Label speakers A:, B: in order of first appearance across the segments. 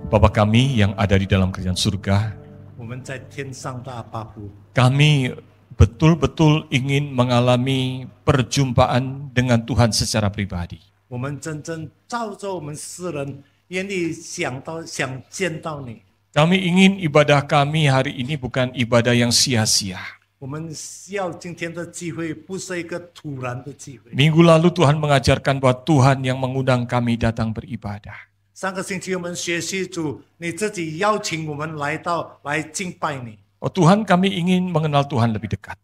A: Bapa kami yang ada di dalam kerajaan surga,
B: 我们在天上的阿爸父，
A: kami betul-betul ingin mengalami perjumpaan dengan Tuhan secara pribadi.
B: 我们真正照着我们世人眼里想见到你。
A: Kami ingin ibadah kami hari ini bukan ibadah yang sia-sia.
B: 我们要今天的机会不是一个突然的机会。
A: Minggu lalu Tuhan mengajarkan bahwa Tuhan yang mengundang kami datang beribadah.
B: 上个星期我们学习主，你自己邀请我们来敬拜你。
A: Oh Tuhan, kami ingin mengenal Tuhan lebih dekat.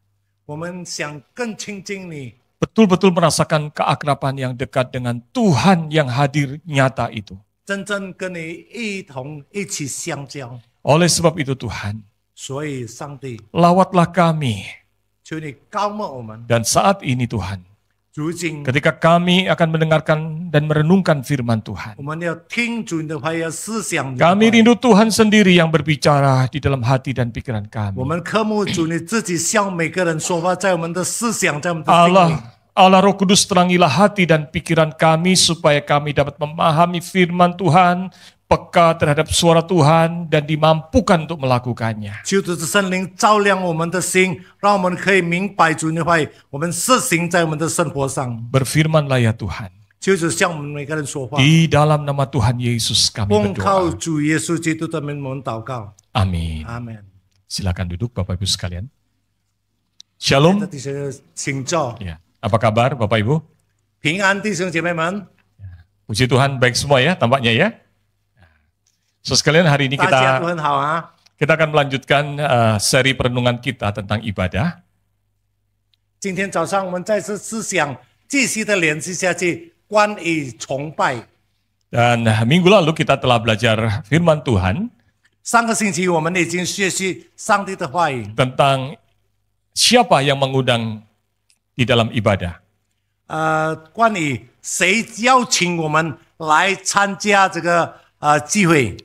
B: 我们想更亲近你，
A: Betul-betul merasakan keakraban yang dekat dengan Tuhan yang hadir nyata itu.
B: 真正跟你一起相交。
A: Oleh sebab itu Tuhan,
B: 所以上帝，
A: lawatlah kami.
B: 求你高抹我们。
A: Dan saat ini Tuhan,
B: 如今
A: ketika kami akan mendengarkan dan merenungkan firman Tuhan,
B: 我们要听主你的话，要思想你的话。
A: kami rindu Tuhan sendiri yang berbicara di dalam hati dan pikiran
B: 我
A: kami.
B: 们渴慕主你自己向每个人说话，在我们的思想，在我们的心里。
A: Allah Roh Kudus terangilah hati dan pikiran kami supaya kami dapat memahami firman Tuhan, peka terhadap suara Tuhan dan dimampukan untuk melakukannya.
B: 求主的圣灵照亮我们的心，让我们可以明白主你的话语，我们实行在我们的生活上。
A: Berfirmanlah ya Tuhan.
B: 求主向我们每个人说话。
A: Di dalam nama Tuhan Yesus kami
B: 奉靠
A: berdoa.
B: 主耶稣基督的名，我们祷告。
A: Amin.
B: 阿门。
A: Silakan duduk Bapak Ibu sekalian.
B: 这
A: Shalom.
B: 弟兄请坐，
A: Ya. Apa kabar Bapak Ibu?
B: 平安弟兄姐妹们，
A: Puji Tuhan baik semua ya tampaknya ya. So sekalian hari ini
B: 大家都
A: kita
B: 很好啊。
A: akan melanjutkan seri perenungan kita tentang ibadah.
B: 今天早上我们再次思想，继续的联系下去，关于崇拜。
A: Dan minggu lalu kita telah belajar firman Tuhan
B: 上个星期我们已经学习上帝的话语，
A: tentang siapa yang mengundang di dalam ibadah.
B: 关于谁邀请我们来参加这个聚会。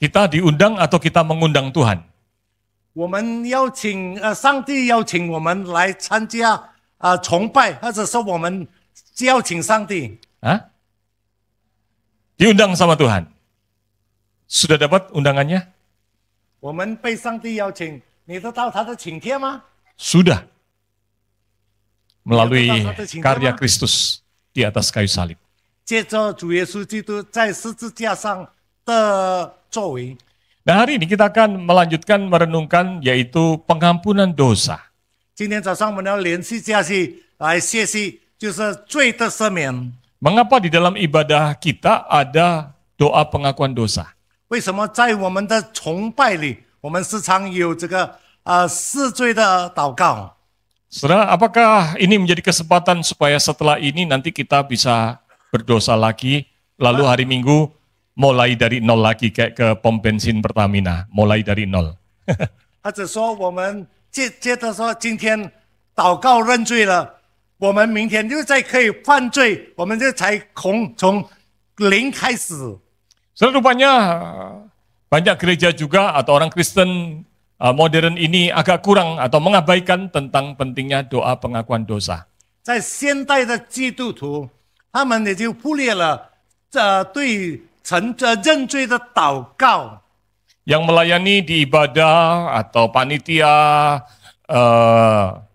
A: Kita diundang atau kita mengundang Tuhan?
B: 我们邀请上帝邀请我们来参加崇拜，或者说我们邀请上帝。
A: Hah? Diundang sama Tuhan. Sudah dapat undangannya?
B: 我们被上帝邀请，你得到他的请帖吗？
A: Sudah. Melalui
B: Ya, tetap satu
A: karya
B: cinta,
A: Kristus di atas kayu salib.
B: 借着主耶稣基督在十字架上的作为。
A: Nah hari ini kita akan melanjutkan merenungkan yaitu pengampunan dosa.
B: 今天早上我们要联系下去来学习，就是罪的赦免。
A: Mengapa di dalam ibadah kita ada doa pengakuan dosa?
B: 为什么在我们的崇拜里，我们时常有这个赦罪的祷告？
A: Saudara, apakah ini menjadi kesempatan supaya setelah ini nanti kita bisa berdosa lagi, lalu hari Minggu mulai dari nol lagi kayak ke pom bensin Pertamina, mulai dari nol.
B: 或者说我们接着说，今天祷告认罪了，我们明天又再可以犯罪，我们就才从零开始。
A: Saudara, rupanya banyak gereja juga atau orang Kristen modern ini agak kurang atau mengabaikan tentang pentingnya doa pengakuan dosa.
B: 在现代的基督徒，他们也就忽略了对认罪的祷告。
A: Yang melayani di ibadah atau panitia,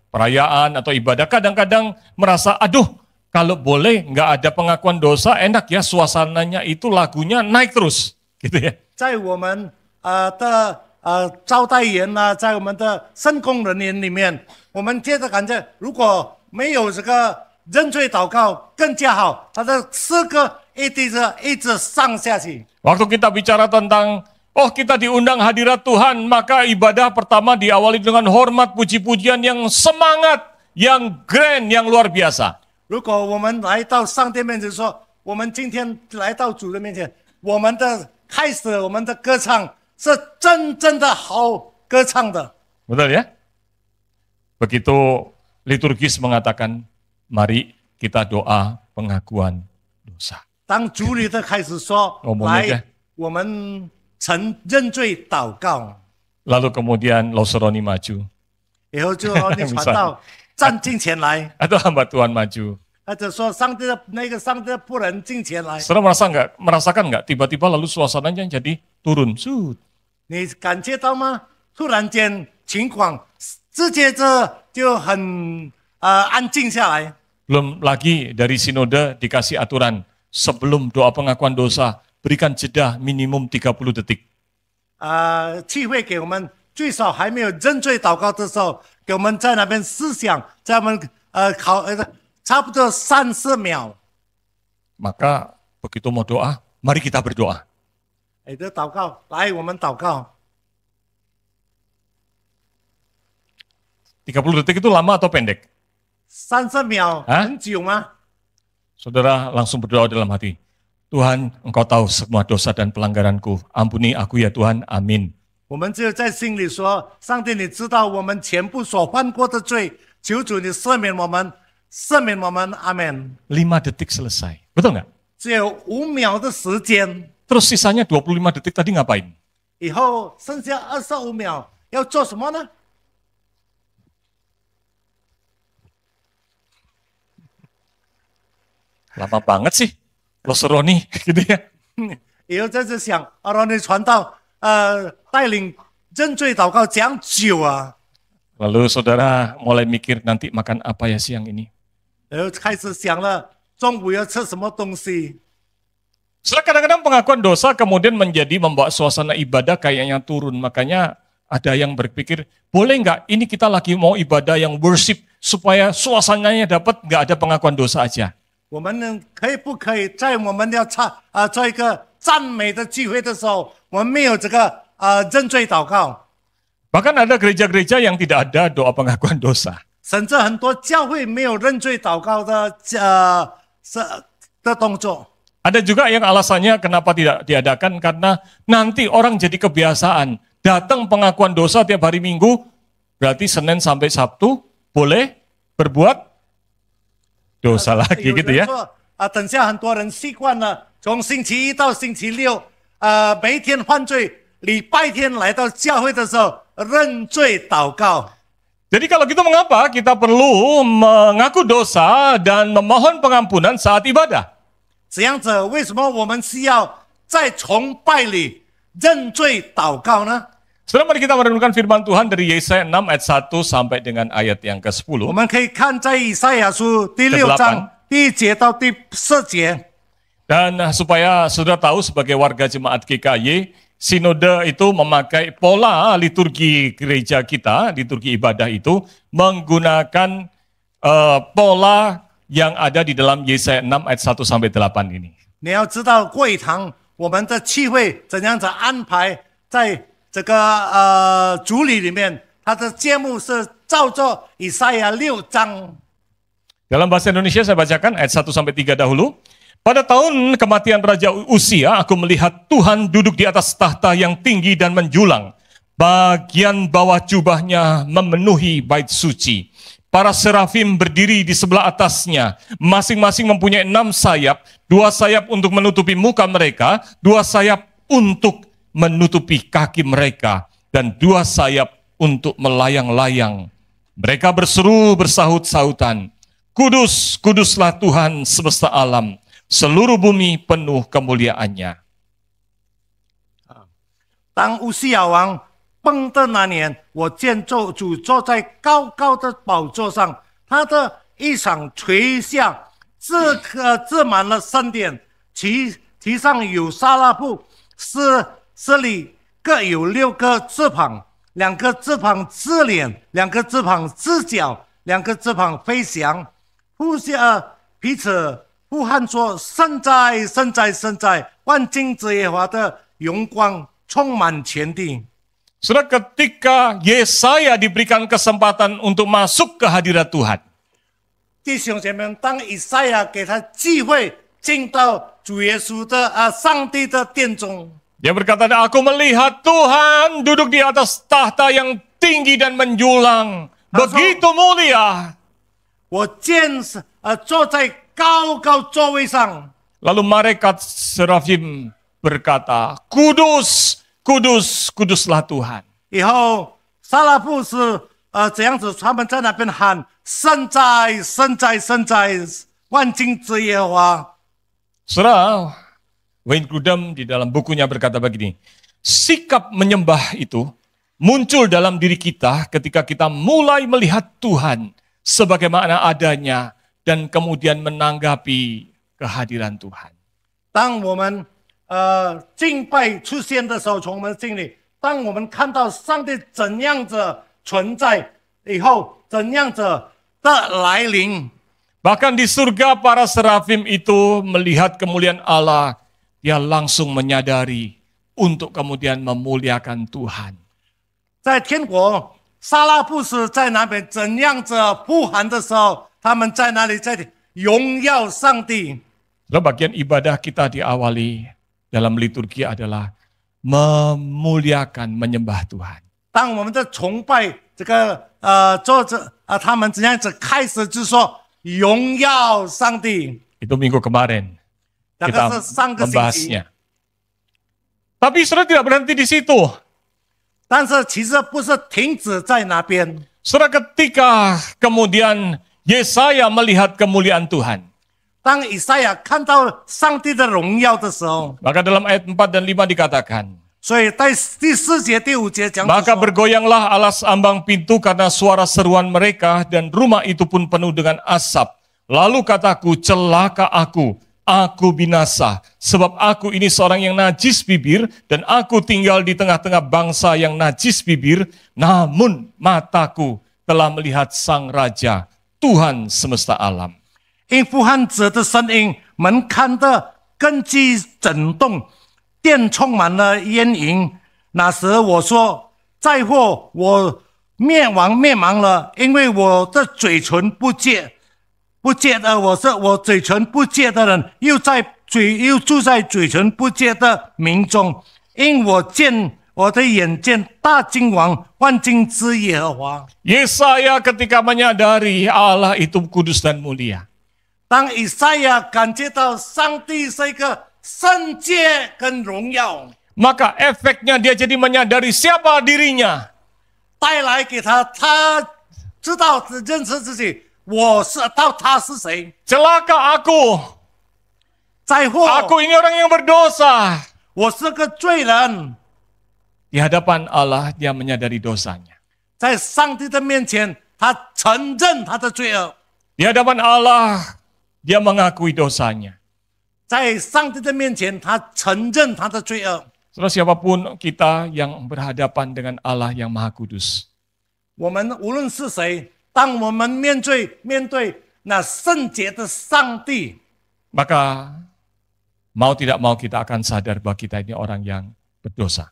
A: perayaan atau ibadah kadang-kadang merasa, aduh kalau boleh nggak ada pengakuan dosa enak ya suasananya itu lagunya naik terus gitu ya.
B: 在我们的招待员呢，在我们的圣工人员里面，我们接着感觉，如果没有这个认罪祷告更加好，他的诗歌一直上下去。
A: Waktu kita bicara tentang kita diundang hadirat Tuhan, maka ibadah pertama diawali dengan hormat, puji-pujian yang semangat, yang grand, yang luar biasa.
B: 如果我们来到上帝面前说，我们今天来到主的面前，我们的开始，我们的歌唱是真正的好歌唱的。
A: Betul ya? Begitu liturgis mengatakan, mari kita doa pengakuan dosa.
B: 当主里的开始说，
A: Ngomongnya
B: 来，我们认罪祷告，
A: Lalu kemudian Loseroni maju,
B: 以后就你传道站进前来，
A: atau hamba Tuhan maju.
B: 或者说上帝的仆人进前来，
A: Saudara merasakan nggak tiba-tiba lalu suasananya jadi turun. Sud.
B: 你感觉到吗？突然间情况直接就很安静下来。
A: Belum lagi dari sinode dikasih aturan sebelum doa pengakuan dosa berikan jeda minimum 30 detik.
B: 聚会给我们最少还没有认罪祷告的时候，给我们在那边思想，在我们差不多30秒。
A: Maka begitu mau doa, mari kita berdoa.
B: 这祷告，来，我们祷告。
A: 30 detik itu lama atau pendek?
B: 30秒
A: Hah?
B: 很久吗？
A: Saudara langsung berdoa dalam hati. Tuhan, Engkau tahu semua dosa dan pelanggaranku. Ampuni aku ya Tuhan, amin.
B: 我们只有在心里说：上帝，你知道我们全部所犯过的罪，求主你赦免我们，赦免我们，阿门。
A: 5 detik selesai. Betul nggak?
B: 只有5秒的时间，
A: Terus sisanya 25 detik tadi ngapain?
B: 以后剩下25秒要做什么呢？
A: Lama banget sih. Los Roni gitu ya.
B: 以后在这想，让你传道，带领认罪祷告讲久啊，
A: Lalu saudara mulai mikir nanti makan apa ya siang ini.
B: 然后开始想了中午要吃什么东西。
A: Setelah kadang-kadang pengakuan dosa kemudian menjadi membawa suasana ibadah kayaknya turun. Makanya ada yang berpikir, boleh nggak ini kita lagi mau ibadah yang worship supaya suasananya dapat nggak ada pengakuan dosa aja.
B: 我们不可以在我们要做一个赞美的聚会的时候，我们没有这个认罪祷告，
A: Bahkan ada gereja-gereja yang tidak ada doa pengakuan dosa.
B: 甚至很多教会没有认罪祷告的动作。
A: Ada juga yang alasannya kenapa tidak diadakan karena nanti orang jadi kebiasaan. Datang pengakuan dosa tiap hari Minggu, berarti Senin sampai Sabtu boleh berbuat dosa lagi gitu ya.
B: 等下很多人习惯了，从星期一到星期六，每一天犯罪，礼拜天来到教会的时候认罪祷告。
A: Jadi kalau gitu mengapa kita perlu mengaku dosa dan memohon pengampunan saat ibadah?
B: 这样子，为什么我们需要在崇拜里认罪祷告呢？
A: Sekarang mari kita merenungkan firman Tuhan dari Yesaya 6 ayat 1 sampai dengan ayat yang
B: 我
A: ke-10.
B: 们可以看在以赛亚书第6章第1节到第4节。
A: Dan supaya saudara tahu sebagai warga jemaat GKY, sinode itu memakai pola liturgi gereja kita, liturgi ibadah itu, menggunakan pola yang ada di dalam Yesaya 6 ayat 1 sampai 8 ini.
B: 你要知道会堂我们的聚会怎样子安排在这个主礼里面，它的节目是照着以赛亚6章。
A: Dalam bahasa Indonesia saya bacakan ayat 1 sampai 3 dahulu. Pada tahun kematian Raja Usia, aku melihat Tuhan duduk di atas tahta yang tinggi dan menjulang. Bagian bawah jubahnya memenuhi bait suci. Para serafim berdiri di sebelah atasnya. Masing-masing mempunyai 6 sayap. 2 sayap untuk menutupi muka mereka. 2 sayap untuk menutupi kaki mereka. Dan 2 sayap untuk melayang-layang. Mereka berseru bersahut-sahutan. Kudus, kuduslah Tuhan semesta alam. Seluruh bumi penuh kemuliaannya.
B: 当乌西雅王崩的那年，我见主坐在高高的宝座上，他的衣裳垂下，置满了圣殿，其上有撒拉布，是里各有6个翅膀，2个翅膀支脸，2个翅膀支脚，2个翅膀飞翔，互相彼此呼喊说：圣哉，圣哉，圣哉！万军之耶和华的荣光充满全地。
A: Saudara, ketika Yesaya diberikan kesempatan untuk masuk ke hadirat Tuhan,
B: 弟兄姐妹们，当以赛亚给他机会进到主耶稣的上帝的殿中，
A: dia berkata, aku melihat Tuhan duduk di atas tahta yang tinggi dan menjulang. Begitu mulia.
B: 我见坐在高高座位上，
A: Lalu malaikat serafim berkata, kudus, kudus, kuduslah Tuhan.
B: 以后撒拉布是怎样子？他们在那边喊：圣哉，圣哉，圣哉！万军之耶和华。
A: Saudara, Wayne Grudem di dalam bukunya berkata begini, sikap menyembah itu muncul dalam diri kita ketika kita mulai melihat Tuhan sebagaimana adanya dan kemudian menanggapi kehadiran Tuhan.
B: 当我们敬拜出现的时候，从我们的心里，当我们看到上帝怎样子存在以后，怎样子的来临，
A: Bahkan di surga para serafim itu melihat kemuliaan Allah, dia langsung menyadari untuk kemudian memuliakan Tuhan.
B: 在天国，撒拉布斯在那边怎样子呼喊的时候，他们在那里在荣耀上帝。
A: Lalu bagian ibadah kita diawali dalam liturgi adalah memuliakan, menyembah Tuhan.
B: 当我们的崇拜这个作者他们怎样子开始就说荣耀上帝，
A: Itu minggu kemarin
B: 那
A: kita
B: 个是上个星期。
A: membahasnya. Tapi saudara tidak berhenti di situ.
B: 但是其实不是停止在那边。
A: Saudara, ketika kemudian Yesaya melihat kemuliaan Tuhan,
B: 当以赛亚看到上帝的荣耀的时候，
A: maka dalam ayat 4 dan 5 dikatakan,
B: 所以在第4节、第5节讲
A: maka
B: 说，
A: bergoyanglah alas ambang pintu karena suara seruan mereka dan rumah itu pun penuh dengan asap. Lalu kataku, celaka aku binasa, sebab aku ini seorang yang najis bibir dan aku tinggal di tengah-tengah bangsa yang najis bibir, namun mataku telah melihat Sang Raja, Tuhan semesta alam.
B: 因呼喊者的声音，门看得根基震动，殿充满了烟云。那时我说：灾祸，我灭亡了，因为我的嘴唇不洁的，我嘴唇不洁的人，又住在嘴唇不洁的民中。因我的眼见大君王万军之耶和华。
A: Yesaya ketika menyadari Allah itu kudus dan mulia,
B: 当以赛亚感觉到上帝是一个圣洁跟荣耀，
A: maka efeknya dia jadi menyadari siapa dirinya.
B: 带来给他，他知道认识自己，他是谁。
A: Celaka aku,
B: 灾祸，
A: aku ini orang yang berdosa.
B: 我是个罪人，
A: Di hadapan Allah dia menyadari dosanya.
B: 在上帝的面前，他承认他的罪恶，
A: Di hadapan Allah dia mengakui dosanya.
B: 在上帝的面前，他承认他的罪恶。
A: Saudara, siapapun kita yang berhadapan dengan Allah yang Maha Kudus,
B: 我们无论是谁，当我们面对那圣洁的上帝，
A: maka mau tidak mau kita akan sadar bahwa kita ini orang yang berdosa.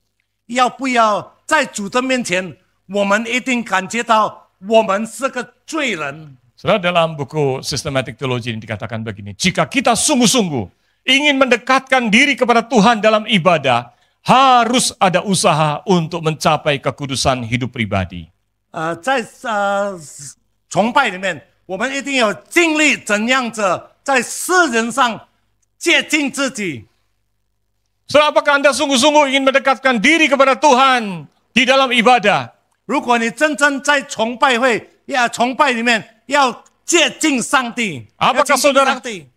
B: 要不要在主的面前，我们一定感觉到我们是个罪人。
A: Saudara, dalam buku Systematic Theology ini dikatakan begini, jika kita sungguh-sungguh ingin mendekatkan diri kepada Tuhan dalam ibadah, harus ada usaha untuk mencapai kekudusan hidup pribadi.
B: 在崇拜里面，我们一定要尽力怎样子在世人上接近自己。
A: Saudara, apakah Anda sungguh-sungguh ingin mendekatkan diri kepada Tuhan di dalam ibadah?
B: 如果你真正在崇拜里面要接近上帝，
A: Apakah
B: 要亲近
A: saudara-
B: 上帝？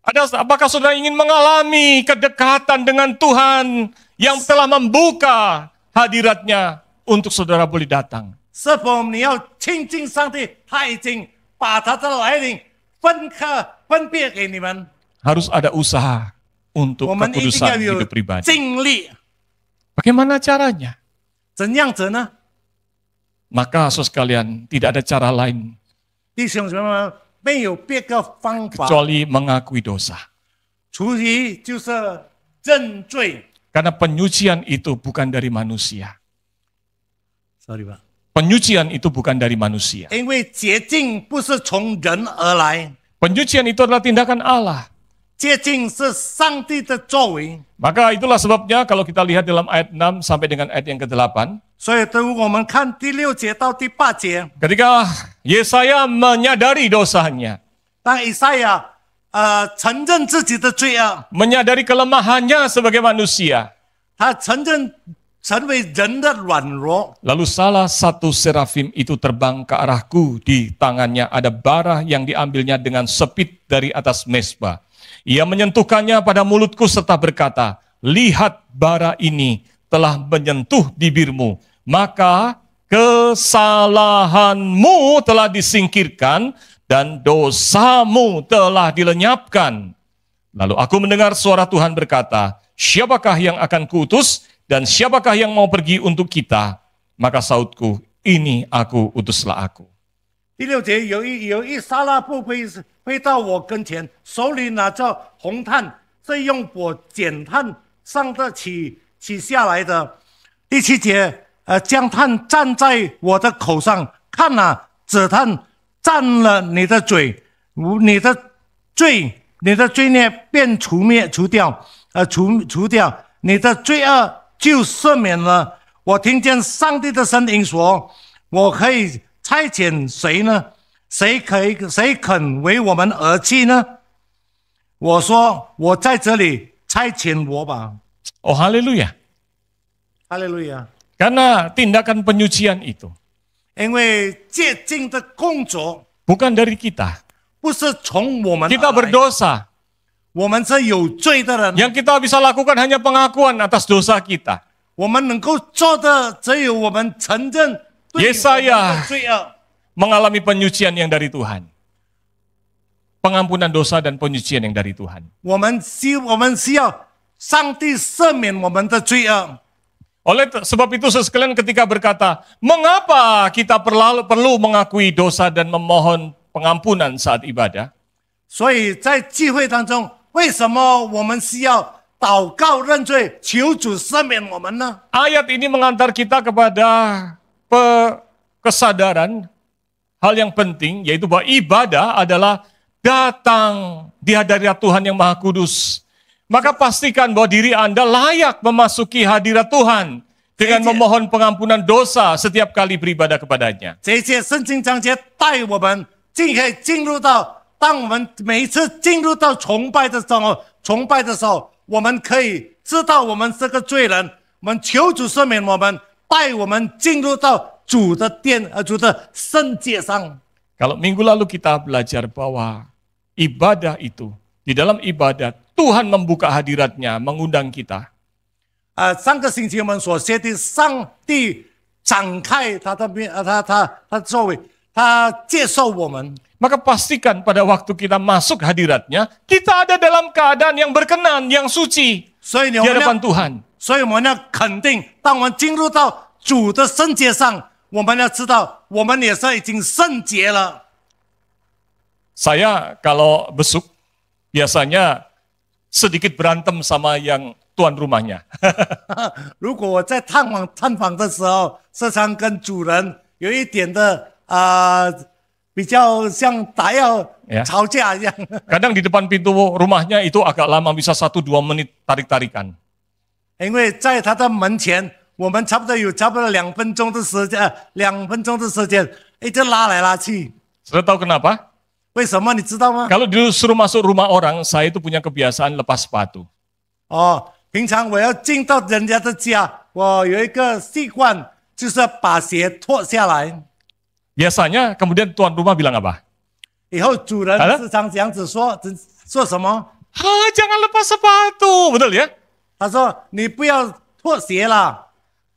A: Apakah saudara ingin mengalami kedekatan dengan Tuhan yang telah membuka hadiratnya untuk saudara boleh datang?
B: 是否你要亲近上帝？他已经把他的来临分别给你们。
A: Harus ada usaha untuk
B: 我们一定要
A: kekudusan
B: 有
A: hidup pribadi.
B: 尽力，
A: Bagaimana caranya?
B: 怎样子呢？
A: Maka saudara sekalian, tidak ada cara lain
B: 弟兄姊妹们，没有别个方法，
A: kecuali mengakui dosa.
B: 除非就是认罪。
A: Karena penyucian itu bukan dari manusia.
B: Sorry 吧，
A: Penyucian itu bukan dari manusia.
B: 因为洁净不是从人而来，
A: Penyucian itu adalah tindakan Allah.
B: 洁净是上帝的作为。
A: Maka itulah sebabnya kalau kita lihat dalam ayat 6 sampai dengan ayat yang ke-8,
B: 所以，等我们看第6节到第8节，
A: ketika Yesaya menyadari dosanya,
B: 当以赛亚承认自己的罪恶，
A: menyadari kelemahannya sebagai manusia,
B: 他承认成为人的软弱。
A: Lalu salah satu serafim itu terbang ke arahku. Di tangannya ada bara yang diambilnya dengan sepit dari atas mezbah. Ia menyentuhkannya pada mulutku serta berkata, lihat bara ini telah menyentuh bibirmu. Maka kesalahanmu telah disingkirkan dan dosamu telah dilenyapkan. Lalu aku mendengar suara Tuhan berkata, siapakah yang akan kuutus dan siapakah yang mau pergi untuk kita? Maka sautku, ini aku, utuslah aku.
B: 第6节，有一撒拉布飞到我跟前，手里拿着红炭，是用火剪炭上的起下来的。第7节，将炭蘸在我的口上，看啊，这炭蘸了你的嘴，你的罪孽便除掉，你的罪恶就赦免了。我听见上帝的声音说：“我可以差遣谁呢？谁肯为我们而去呢？”我说：“我在这里，差遣我吧。”
A: Oh haleluya.
B: 哈利路亚！
A: Karena tindakan penyucian itu
B: 因为洁净的工作
A: bukan dari kita.
B: 不是从我们
A: Kita
B: 而来，
A: berdosa.
B: 我们是有罪的人，
A: Yang kita bisa lakukan hanya pengakuan atas dosa kita.
B: 我们能够做的只有我们承认对我们
A: Yesaya
B: 的罪恶。
A: mengalami penyucian yang dari Tuhan. Pengampunan dosa dan penyucian yang dari Tuhan.
B: 我们需要上帝赦免我们的罪恶。
A: Oleh sebab itu sekalian ketika berkata, mengapa kita perlu mengakui dosa dan memohon pengampunan saat ibadah?
B: 所以在聚会当中，为什么我们需要祷告认罪，求主赦免我们呢？
A: Ayat ini mengantar kita kepada kesadaran hal yang penting, yaitu bahwa ibadah adalah datang di hadirat Tuhan yang Maha Kudus. Maka pastikan bahwa diri Anda layak memasuki hadirat Tuhan dengan memohon pengampunan dosa setiap kali beribadah kepadanya.
B: 这些圣经章节带我们可以进入到，当我们每一次进入到崇拜的时候，我们可以知道我们是个罪人，我们求主赦免我们，带我们进入到主的殿，主的圣洁上。
A: Kalau minggu lalu kita belajar bahwa ibadah itu, di dalam ibadat Tuhan membuka hadiratnya, mengundang kita.
B: 上个星期我们所学的，上帝展开他的作为，他接受我们。
A: Maka pastikan pada waktu kita masuk hadiratnya, kita ada dalam keadaan yang berkenan, yang suci
B: 所以
A: di hadapan Tuhan.
B: 所以我们要肯定，当我们进入到主的圣洁上，我们要知道，我们也是已经圣洁了。
A: Saya kalau besuk, biasanya sedikit berantem sama yang tuan rumahnya.
B: 如果我在探访的时候，时常跟主人有一点的比较像吵架一样。
A: Kadang di depan pintu rumahnya itu agak lama, bisa 1-2 menit tarik-tarikan.
B: 因为在他的门前，我们差不多2分钟的时间，一直拉来拉去。
A: Sudah tahu kenapa?
B: 为什么你知道吗？
A: Kalau disuruh masuk rumah orang, saya itu punya kebiasaan lepas sepatu.
B: 平常我要进到人家的家，我有一个习惯，就是把鞋脱下来。
A: Biasanya kemudian tuan rumah bilang apa?
B: 以后主人时常这样子说什么？
A: Jangan lepas sepatu, betul ya?
B: 他说你不要脱鞋啦。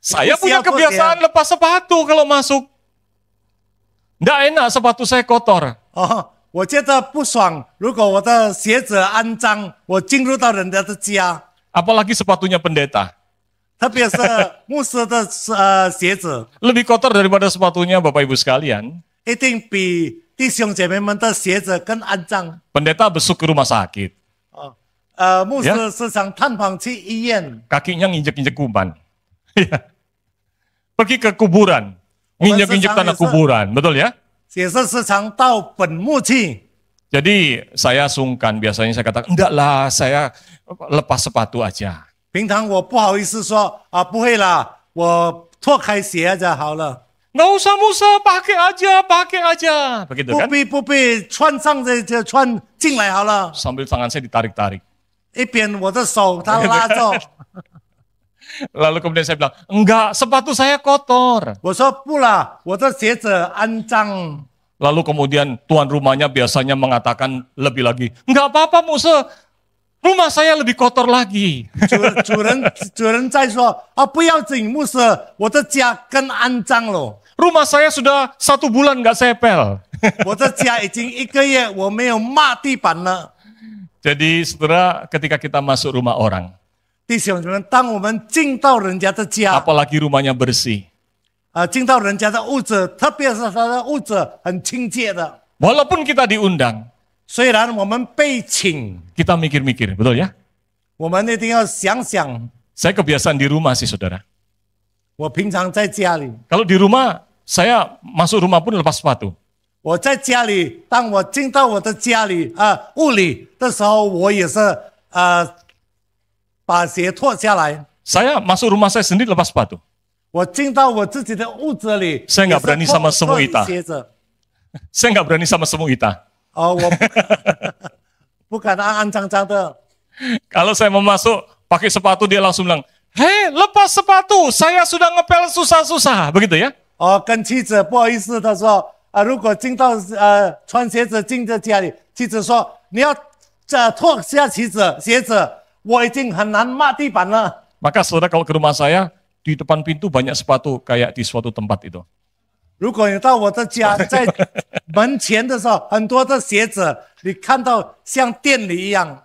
A: Saya punya kebiasaan lepas sepatu kalau masuk. Nggak enak sepatu saya kotor.
B: 我觉得不爽，如果我的鞋子肮脏，我进入到人家的家，
A: Apalagi sepatunya pendeta.
B: 特别是牧师的鞋子，
A: Lebih kotor daripada sepatunya Bapak Ibu sekalian.
B: 一定比弟兄姐妹们的鞋子更肮脏。
A: Pendeta besuk ke rumah sakit.
B: 牧师时常探访去医院，
A: Kakinya nginjek-injek kuman. Pergi ke kuburan. Nginjek-injek tanah kuburan. Betul ya?
B: 也是时常到本墓去。
A: Jadi saya sungkan, biasanya saya katakan, enggak lah, saya lepas sepatu aja.
B: 平常我不好意思说不会啦，我脱开鞋就好了。
A: Nggak usah Musa, pakai aja. Begitu kan?
B: 不必穿上就穿进来好了。
A: Sambil tangan saya ditarik-tarik.
B: 一边我的手他拉着，
A: Lalu kemudian saya bilang, enggak, sepatu saya kotor.
B: 我说不啦，我的鞋子肮脏。
A: Lalu kemudian tuan rumahnya biasanya mengatakan lebih lagi, enggak apa-apa Muse, rumah saya lebih kotor lagi.
B: 主人在说啊，不要紧，牧师，我的家更肮脏了。
A: Rumah saya sudah 1 bulan enggak sepel.
B: 我的家已经1个月我没有抹地板了。
A: Jadi saudara, ketika kita masuk rumah orang,
B: 弟兄姊妹，当我们进到人家的家，
A: apalagi rumahnya bersih,
B: 进到人家的屋子，特别是他的屋子很清洁的，
A: walaupun kita diundang,
B: 虽然我们被请，
A: kita mikir-mikir, betul ya?
B: 我们一定要想想。
A: Saya kebiasaan di rumah sih saudara.
B: 我平常在家里，
A: Kalau di rumah, saya masuk rumah pun lepas sepatu.
B: 我在家里，当我进到我的家里屋里的时候，我也是把鞋脱下来。
A: Saya masuk rumah saya sendiri lepas sepatu.
B: 我进到我自己的屋子里，
A: Saya nggak berani sama semua
B: 脱
A: ita.
B: 鞋子。
A: Saya nggak berani sama semua ita.
B: 哦，我不敢肮脏脏的。
A: Kalau saya mau masuk pakai sepatu, dia langsung bilang, hei lepas sepatu, saya sudah ngepel susah-susah. Begitu ya?
B: 哦，跟妻子不好意思，他说如果进到穿鞋子进到家里，妻子说你要脱下鞋子，我已经很难抹地板了。
A: Maka saudara kalau ke rumah saya, di depan pintu banyak sepatu kayak di suatu tempat itu.
B: 如果你到我的家，在门前的时候，很多的鞋子，你看到像店里一样。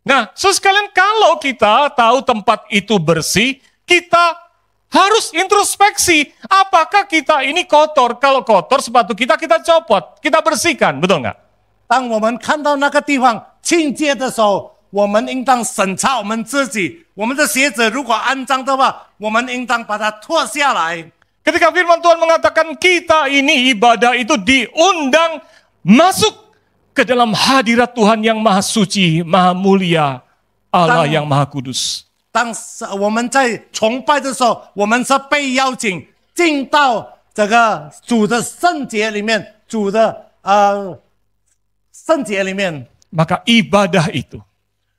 A: Nah, sekalian kalau kita tahu tempat itu bersih, kita harus introspeksi. Apakah kita ini kotor? Kalau kotor, sepatu kita copot, kita bersihkan, betul nggak?
B: 当我们看到那个地方清洁的时候，我们应当审查我们自己。我们的鞋子如果肮脏的话，我们应当把它脱下来。
A: Ketika firman Tuhan mengatakan kita ini ibadah itu diundang masuk ke dalam hadirat Tuhan yang maha suci, maha mulia, Allah yang maha kudus.
B: 当我们在崇拜的时候，我们是被邀请进到这个主的圣洁里面，主的圣洁里面。
A: Maka ibadah itu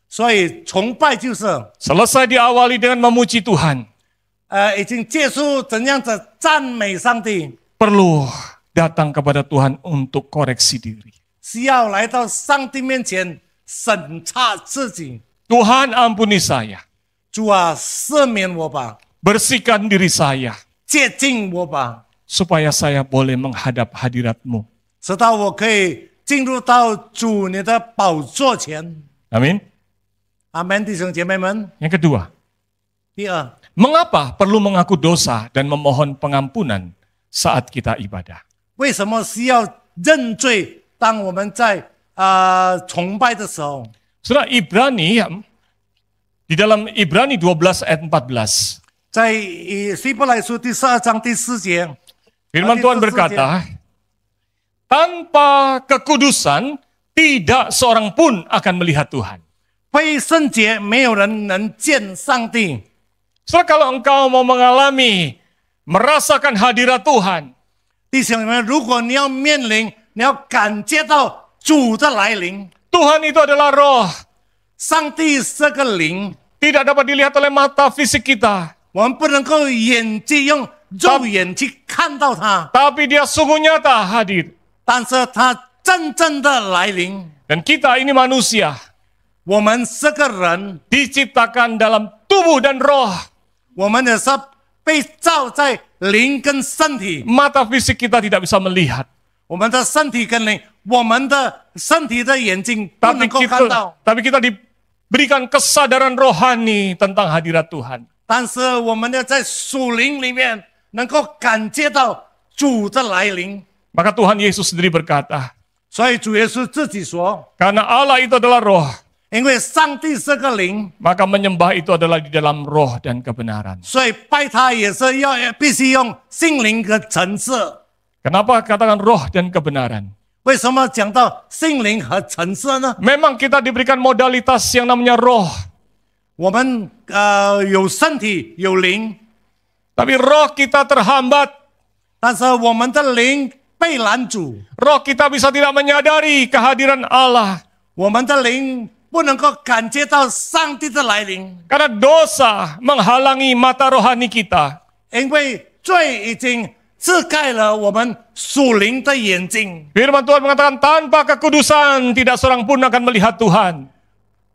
B: 所以崇拜就是
A: selesai diawali dengan memuji Tuhan,
B: 已经结束怎样子赞美上帝，
A: perlu datang kepada Tuhan untuk koreksi diri.
B: 需要来到上帝面前审查自己。
A: Tuhan ampuni saya,
B: 主啊，赦免我吧，
A: bersihkan diri saya,
B: 洁净我吧，
A: supaya saya boleh menghadap hadirat-Mu.
B: 直到我可以进入到主你的宝座前。
A: Amin.
B: 阿门，弟兄姐妹们。
A: Yang kedua,
B: 第二，
A: mengapa perlu mengaku dosa dan memohon pengampunan saat kita ibadah?
B: 为什么需要认罪？当我们在崇拜的时候，
A: Saudara, Ibrani, di dalam Ibrani 12 ayat 14,
B: 在希伯来书第12章第4节，
A: firman Tuhan berkata, tanpa kekudusan tidak seorang pun akan melihat Tuhan.
B: 非圣洁，没有人能见上帝。
A: Saudara, kalau engkau mau mengalami, merasakan hadirat Tuhan,
B: 弟兄们，如果你要面临，你要感觉到主的来临，
A: Tuhan itu adalah roh,
B: 上帝是个灵，
A: tidak dapat dilihat oleh mata fisik kita,
B: 我们不能够眼睛用肉眼去看到他，
A: tapi dia sungguh nyata hadir.
B: 但是他真正的来临。
A: Dan kita ini manusia,
B: 我们是个人，
A: diciptakan dalam tubuh dan roh.
B: 我们也是被造在灵跟身体，
A: Mata fisik kita tidak bisa melihat.
B: 我们的身体跟灵，我们的身体的眼睛不能够看到，
A: Tapi kita diberikan kesadaran rohani tentang hadirat Tuhan.
B: 但是我们要在属灵里面能够感觉到主的来临。
A: Maka Tuhan Yesus sendiri berkata,
B: 所以主耶稣自己说，
A: karena Allah itu adalah roh,
B: 因为上帝是个灵，
A: maka menyembah itu adalah di dalam roh dan kebenaran.
B: 所以拜他也是必须用心灵和诚实。
A: Kenapa katakan roh dan kebenaran?
B: 为什么讲到心灵和诚实呢？
A: Memang kita diberikan modalitas yang namanya roh.
B: 我们有身体有灵，
A: Tapi roh kita terhambat.
B: 但是我们的灵被拦阻，
A: Roh kita bisa tidak menyadari kehadiran Allah.
B: 我们的灵不能够感觉到上帝的来临，
A: Karena dosa menghalangi mata rohani kita.
B: 因为罪已经遮盖了我们属灵的眼睛。
A: Firman Tuhan mengatakan tanpa kekudusan tidak seorang pun akan melihat Tuhan.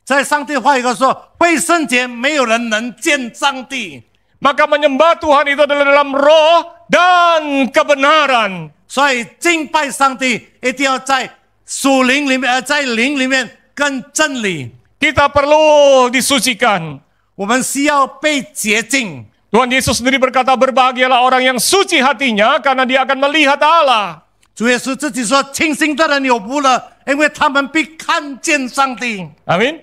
B: 在上帝话语说，非圣洁没有人能见上帝，
A: Maka menyembah Tuhan itu adalah dalam roh dan kebenaran.
B: 所以敬拜上帝一定要在属灵里面，在灵里面跟真理。
A: Kita perlu disucikan.
B: 我们需要被洁净。
A: Tuhan Yesus sendiri berkata, berbahagialah orang yang suci hatinya karena dia akan melihat Allah.
B: 主耶稣自己说：“清心的人有福了，因为他们必看见上帝。”
A: Amin.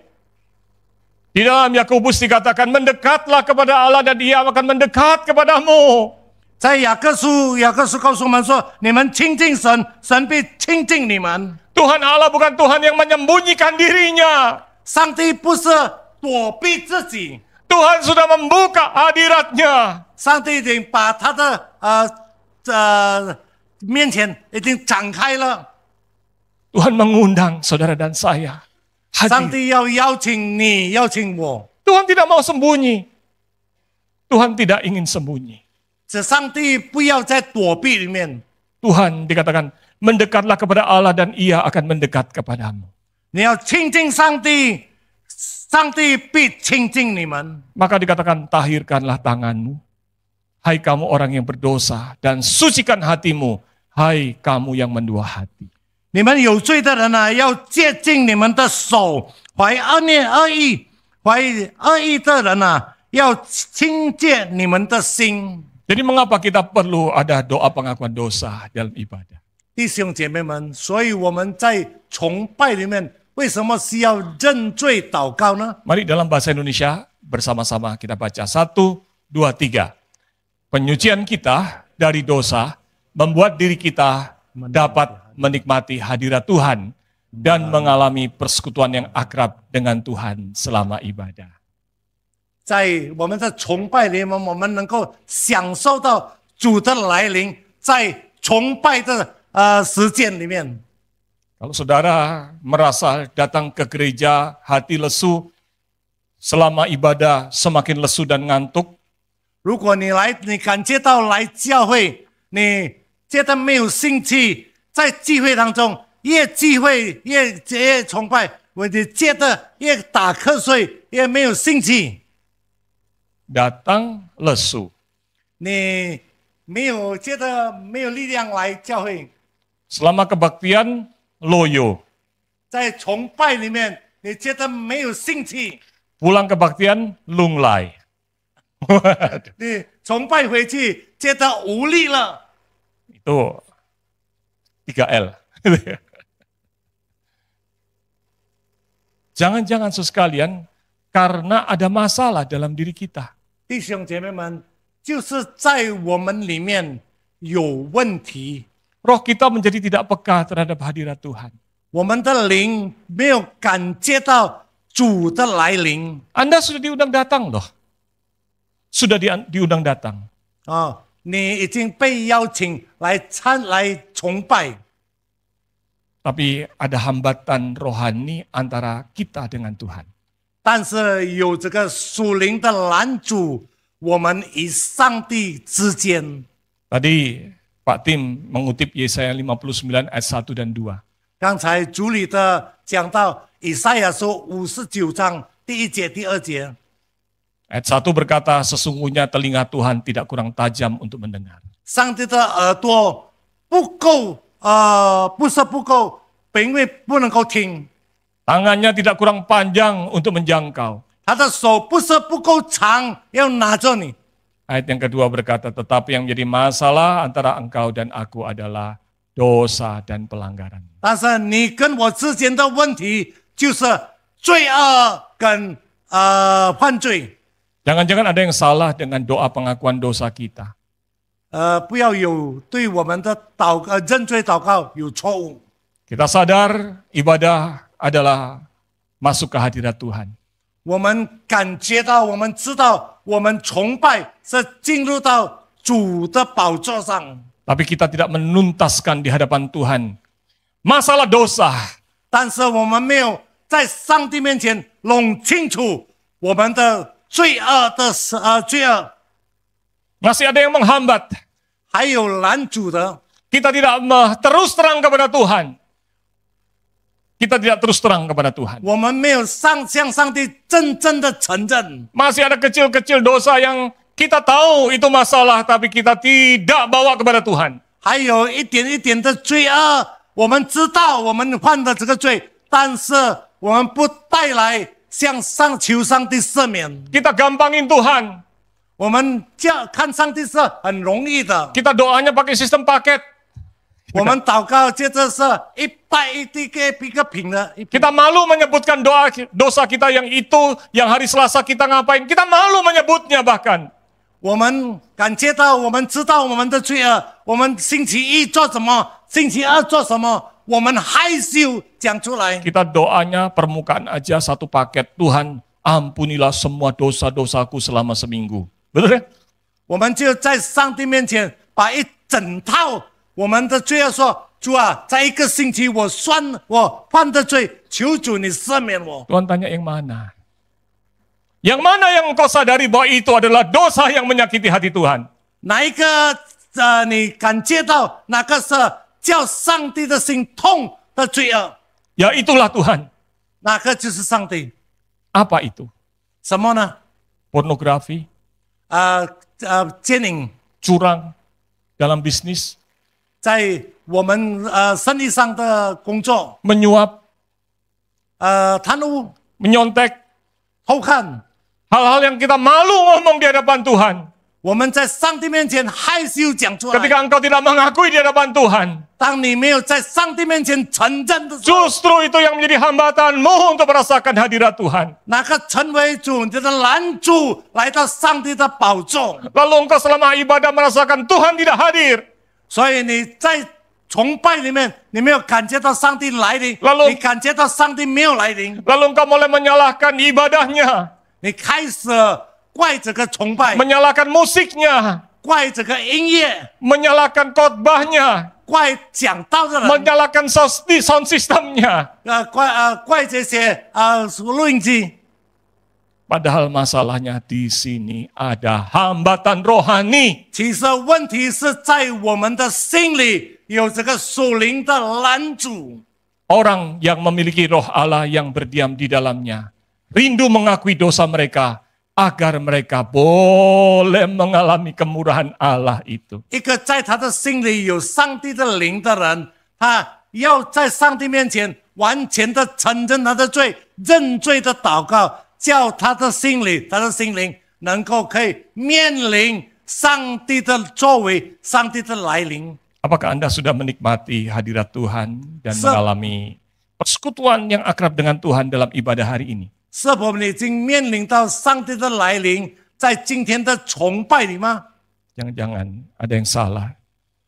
A: Di dalam Yakobus dikatakan, mendekatlah kepada Allah dan Dia akan mendekat kepadamu.
B: 在雅各书告诉我们说：“你们亲近神，神必亲近你们。”
A: Tuhan Allah bukan Tuhan yang menyembunyikan dirinya.
B: 上帝不是躲避自己，
A: Tuhan sudah membuka hadiratnya.
B: 上帝已经把他的面前已经展开了。
A: Tuhan mengundang saudara dan saya
B: 上
A: hadir.
B: 帝要邀请你，邀请我。
A: Tuhan tidak mau sembunyi. Tuhan tidak ingin sembunyi.
B: 这上帝不要在躲避里面，
A: Tuhan dikatakan, mendekatlah kepada Allah dan Ia akan mendekat kepadamu.
B: 你要亲近上帝，上帝必亲近你们。
A: Maka dikatakan, tahirkanlah tanganmu, hai kamu orang yang berdosa, dan sucikan hatimu, hai kamu yang mendua hati.
B: 你们有罪的人啊，要洁净你们的手；怀恶念、恶意的人啊，要清洁你们的心。
A: Jadi mengapa kita perlu ada doa pengakuan dosa dalam ibadah?
B: 弟兄姐妹们，所以我们在崇拜里面，为什么需要认罪祷告呢？
A: Mari dalam bahasa Indonesia bersama-sama kita baca 1, 2, 3. Penyucian kita dari dosa membuat diri kita dapat menikmati hadirat Tuhan dan mengalami persekutuan yang akrab dengan Tuhan selama ibadah.
B: 在我们的崇拜里面，我们能够享受到主的来临，在崇拜的时间里面。
A: Kalau saudara merasa datang ke gereja hati lesu, selama ibadah semakin lesu dan ngantuk,
B: 如果你感觉到来教会，你觉得没有兴趣，在聚会当中越聚会越崇拜，我就觉得越打瞌睡，越没有兴趣。
A: datang lesu.
B: 你觉得没有力量来教会，
A: Selama kebaktian, loyo.
B: 在崇拜里面你觉得没有兴趣，
A: Pulang kebaktian, lunglai.
B: 你崇拜回去觉得无力了。
A: Itu 3L. Jangan-jangan sekalian, karena ada masalah dalam diri kita.
B: 弟兄姐妹们，就是在我们里面有问题，
A: Roh kita menjadi tidak peka terhadap hadirat Tuhan.
B: 我们的灵没有感觉到主的来临。
A: Anda sudah diundang datang loh. Sudah diundang datang.
B: 你已经被邀请来崇拜，
A: Tapi ada hambatan rohani antara kita dengan Tuhan.
B: 但是有这个属灵的拦阻，我们与上帝之间。
A: Tadi Pak Tim mengutip Yesaya 59 ayat 1 dan 2.
B: 刚才主理的讲到以赛亚书59章第1节、第2节。
A: Ayat 1 berkata, sesungguhnya telinga Tuhan tidak kurang tajam untuk mendengar.
B: 上帝的耳朵不够，不是不够，因为不能够听。
A: Tangannya tidak kurang panjang untuk menjangkau.
B: 他的手不是不够长，要拿着你。
A: Ayat yang kedua berkata, tetapi yang menjadi masalah antara engkau dan aku adalah dosa dan pelanggaran.
B: 但是你跟我之间的问题就是罪恶跟犯罪。
A: Jangan-jangan ada yang salah dengan doa pengakuan dosa kita.
B: 不要有对我们的认罪祷告有错误。
A: Kita sadar ibadah adalah masuk ke hadirat Tuhan.
B: 我们感觉到，我们知道，我们崇拜是进入到主的宝座上。
A: Tapi kita tidak menuntaskan di hadapan Tuhan masalah dosa.
B: 但是我们没有在上帝面前弄清楚我们的罪恶。
A: Masih ada yang menghambat.
B: 还有拦阻的，
A: Kita tidak terus terang kepada Tuhan. Kita tidak terus terang kepada Tuhan.
B: 我们没有向上帝真正的承认。
A: Masih ada kecil-kecil dosa yang kita tahu itu masalah, tapi kita tidak bawa kepada Tuhan.
B: 还有一点一点的罪恶，我们知道我们犯的这个罪，但是我们不带来向上求上帝赦免。
A: Kita gampangin Tuhan.
B: 我们看上帝是很容易的，
A: Kita doanya pakai sistem paket.
B: 我们祷告接着是一拜一个品的。
A: Kita malu menyebutkan dosa kita yang itu, yang hari Selasa kita ngapain. Kita malu menyebutnya bahkan.
B: 我们感觉到，我们知道我们的罪恶，我们星期一做什么，星期二做什么，我们害羞讲出来。
A: Kita doanya permukaan aja satu paket. Tuhan, ampunilah semua dosa-dosaku selama seminggu. Betul ya?
B: 我们就在上帝面前把一整套我们的罪恶说：主啊，在一个星期我犯的罪，求主你赦免我。
A: Tuhan tanya yang mana? Yang mana yang engkau sadari bahwa itu adalah dosa yang menyakiti hati Tuhan?
B: 哪一个你感觉到哪个是叫上帝的心痛的罪恶？
A: Ya itulah Tuhan.
B: 哪个就是上帝？
A: Apa itu?
B: 什么呢？
A: Pornografi,
B: 奸淫，
A: curang dalam bisnis,
B: 在我们生意上的工作，
A: menyuap,
B: 贪污、
A: menyontek,
B: 偷看，
A: hal-hal yang kita malu ngomong di hadapan Tuhan.
B: 我们在上帝面前害羞讲出来。
A: Ketika engkau tidak mengakui di hadapan Tuhan,
B: 当你没有在上帝面前承认的时候，
A: justru itu yang menjadi hambatanmu untuk merasakan hadirat Tuhan.
B: 那个成为主你的拦阻，来到上帝的宝座。
A: Lalu engkau selama ibadah merasakan Tuhan tidak hadir.
B: 所以你在崇拜里面，你没有感觉到上帝来临，
A: Lalu-
B: 你感觉到上帝没有来临，
A: Lalu engkau mulai menyalahkan ibadahnya,
B: 你开始怪这个崇拜，
A: menyalahkan musiknya,
B: 怪这个音乐，
A: menyalahkan khotbahnya,
B: 怪讲道的人，
A: menyalahkan sound systemnya.
B: 怪这些录音机。
A: Padahal masalahnya di sini ada hambatan rohani.
B: 其实问题是在我们的心里有这个属灵的拦阻。
A: Orang yang memiliki roh Allah yang berdiam di dalamnya, rindu mengakui dosa mereka, agar mereka boleh mengalami kemurahan Allah itu.
B: 一个在他的心里有上帝的灵的人，他要在上帝面前完全的承认他的罪、认罪的祷告，叫他的心灵能够可以面临上帝的作为、上帝的来临。
A: Apakah Anda sudah menikmati hadirat Tuhan dan
B: Se-
A: mengalami persekutuan yang akrab dengan Tuhan dalam ibadah hari ini?
B: 是否你已经面临到上帝的来临，在今天的崇拜里吗？
A: Jangan-jangan ada yang salah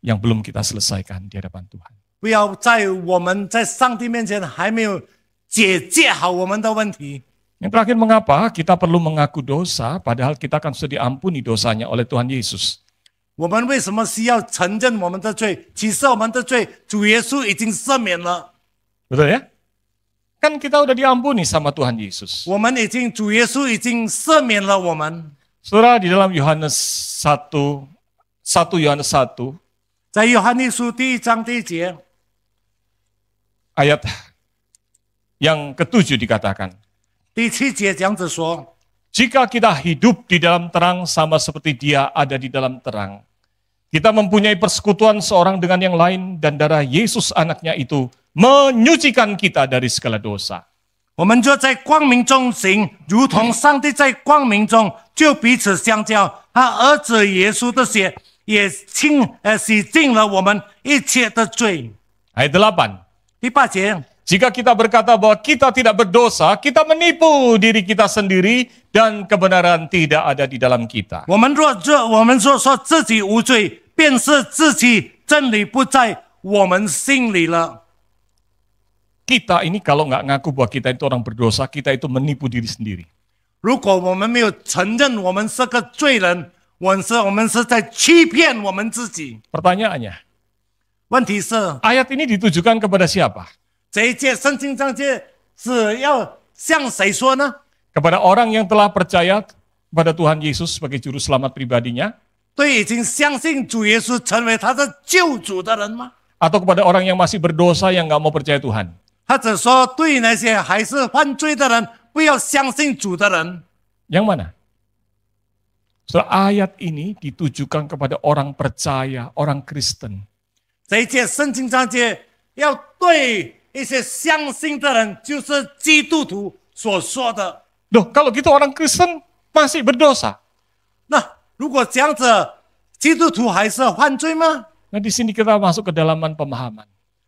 A: yang belum kita selesaikan di hadapan Tuhan.
B: 不要在我们在上帝面前还没有解决好我们的问题。
A: Yang terakhir, mengapa kita perlu mengaku dosa padahal kita akan sudah diampuni dosanya oleh Tuhan Yesus?
B: 我们为什么需要承认我们的罪？其实我们的罪，主耶稣已经赦免了。
A: Betul ya? Kan kita udah diampuni sama Tuhan Yesus.
B: 主耶稣已经赦免了我们。
A: Saudara, di dalam Yohanes 1 Yohanes 1,
B: 在约翰一书第1章第1节，
A: ayat yang ke-7 dikatakan,
B: 第7节这样子说：
A: jika kita hidup di dalam terang sama seperti Dia ada di dalam terang, kita mempunyai persekutuan seorang dengan yang lain dan darah Yesus anaknya itu menyucikan kita dari segala dosa.
B: 我们就在光明中行，如同上帝在光明中，就彼此相交。他儿子耶稣的血也洗净了我们一切的罪。
A: Ayat 8.
B: 第8节，
A: Jika kita berkata bahwa kita tidak berdosa, kita menipu diri kita sendiri dan kebenaran tidak ada di dalam kita.
B: 我们若说自己无罪，便是自己真理不在我们心里了。
A: Kita ini kalau nggak ngaku bahwa kita itu orang berdosa, kita itu menipu diri sendiri.
B: 如果我们没有承认我们是个罪人，我们是在欺骗我们自己。
A: Pertanyaannya,
B: 问题是，
A: ayat ini ditujukan kepada siapa?
B: 这一届圣经章节是要向谁说呢？
A: Kepada orang yang telah percaya kepada Tuhan Yesus sebagai juru selamat pribadinya,
B: 对已经相信主耶稣成为他的救主的人吗？
A: atau kepada orang yang masih berdosa yang nggak mau percaya Tuhan?
B: 或者说对那些还是犯罪的人，不要相信主的人？
A: Yang mana? Saudara, ayat ini ditujukan kepada orang percaya, orang Kristen.
B: 这一节圣经章节要对一些相信的人，就是基督徒所说的。
A: Loh, kalau gitu orang Kristen masih berdosa.
B: 那如果这样子，基督徒还是犯罪吗？
A: Nah, di sini kita masuk ke dalaman pemahaman.